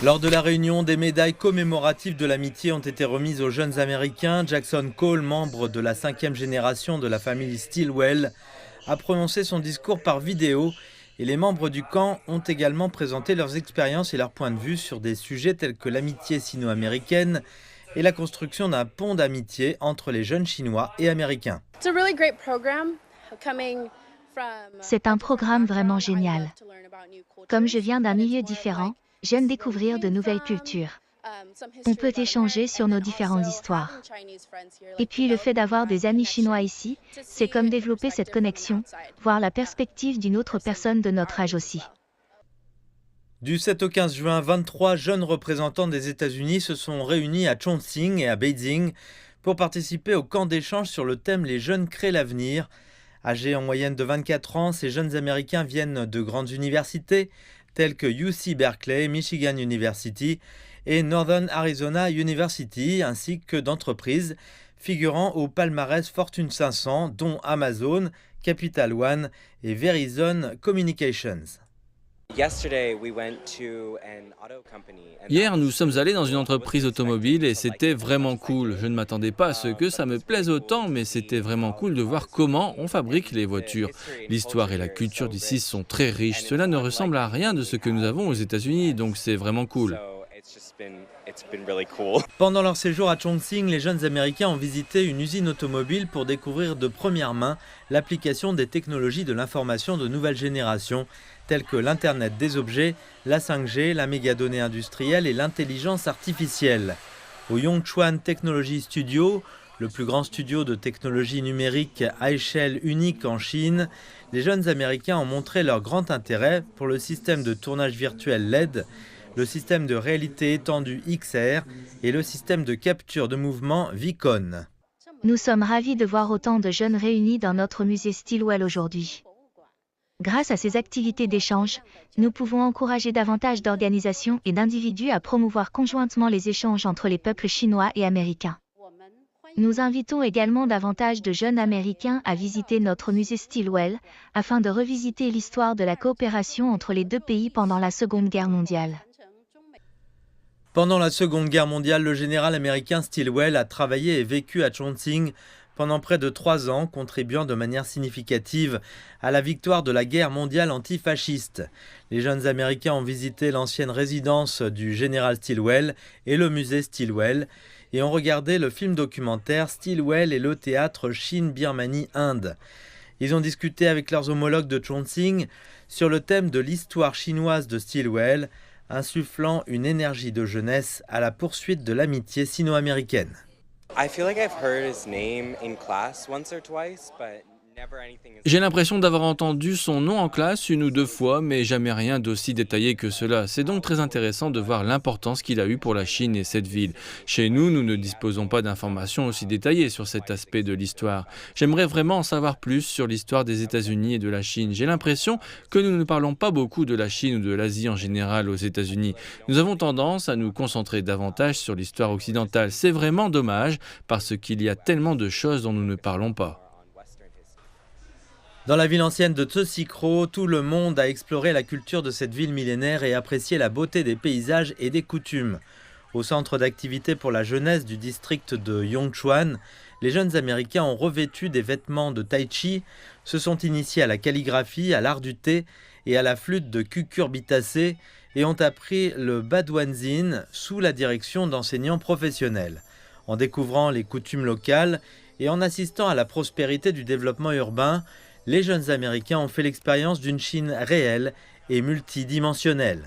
Lors de la réunion, des médailles commémoratives de l'amitié ont été remises aux jeunes Américains. Jackson Cole, membre de la 5e génération de la famille Stilwell, a prononcé son discours par vidéo et les membres du camp ont également présenté leurs expériences et leurs points de vue sur des sujets tels que l'amitié sino-américaine et la construction d'un pont d'amitié entre les jeunes Chinois et Américains. C'est un programme vraiment génial. Comme je viens d'un milieu différent, j'aime découvrir de nouvelles cultures. On peut échanger sur nos différentes histoires. Et puis le fait d'avoir des amis chinois ici, c'est comme développer cette connexion, voir la perspective d'une autre personne de notre âge aussi. Du 7 au 15 juin, 23 jeunes représentants des États-Unis se sont réunis à Chongqing et à Beijing pour participer au camp d'échange sur le thème « Les jeunes créent l'avenir ». Âgés en moyenne de 24 ans, ces jeunes Américains viennent de grandes universités telles que UC Berkeley, Michigan University et Northern Arizona University, ainsi que d'entreprises figurant au palmarès Fortune 500, dont Amazon, Capital One et Verizon Communications. Hier, nous sommes allés dans une entreprise automobile et c'était vraiment cool. Je ne m'attendais pas à ce que ça me plaise autant, mais c'était vraiment cool de voir comment on fabrique les voitures. L'histoire et la culture d'ici sont très riches. Cela ne ressemble à rien de ce que nous avons aux États-Unis, donc c'est vraiment cool. Pendant leur séjour à Chongqing, les jeunes Américains ont visité une usine automobile pour découvrir de première main l'application des technologies de l'information de nouvelle génération, telles que l'Internet des objets, la 5G, la mégadonnée industrielle et l'intelligence artificielle. Au Yongchuan Technology Studio, le plus grand studio de technologie numérique à échelle unique en Chine, les jeunes Américains ont montré leur grand intérêt pour le système de tournage virtuel LED, le système de réalité étendue XR et le système de capture de mouvement Vicon. Nous sommes ravis de voir autant de jeunes réunis dans notre musée Stilwell aujourd'hui. Grâce à ces activités d'échange, nous pouvons encourager davantage d'organisations et d'individus à promouvoir conjointement les échanges entre les peuples chinois et américains. Nous invitons également davantage de jeunes Américains à visiter notre musée Stilwell, afin de revisiter l'histoire de la coopération entre les deux pays pendant la Seconde Guerre mondiale. Pendant la Seconde Guerre mondiale, le général américain Stilwell a travaillé et vécu à Chongqing pendant près de 3 ans, contribuant de manière significative à la victoire de la guerre mondiale antifasciste. Les jeunes Américains ont visité l'ancienne résidence du général Stilwell et le musée Stilwell et ont regardé le film documentaire Stilwell et le théâtre Chine-Birmanie-Inde. Ils ont discuté avec leurs homologues de Chongqing sur le thème de l'histoire chinoise de Stilwell, insufflant une énergie de jeunesse à la poursuite de l'amitié sino-américaine. J'ai l'impression d'avoir entendu son nom en classe 1 ou 2 fois, mais jamais rien d'aussi détaillé que cela. C'est donc très intéressant de voir l'importance qu'il a eu pour la Chine et cette ville. Chez nous, nous ne disposons pas d'informations aussi détaillées sur cet aspect de l'histoire. J'aimerais vraiment en savoir plus sur l'histoire des États-Unis et de la Chine. J'ai l'impression que nous ne parlons pas beaucoup de la Chine ou de l'Asie en général aux États-Unis. Nous avons tendance à nous concentrer davantage sur l'histoire occidentale. C'est vraiment dommage parce qu'il y a tellement de choses dont nous ne parlons pas. Dans la ville ancienne de Tsosikro, tout le monde a exploré la culture de cette ville millénaire et apprécié la beauté des paysages et des coutumes. Au centre d'activité pour la jeunesse du district de Yongchuan, les jeunes Américains ont revêtu des vêtements de tai chi, se sont initiés à la calligraphie, à l'art du thé et à la flûte de cucurbitacée et ont appris le baduanzin sous la direction d'enseignants professionnels. En découvrant les coutumes locales et en assistant à la prospérité du développement urbain, les jeunes Américains ont fait l'expérience d'une Chine réelle et multidimensionnelle.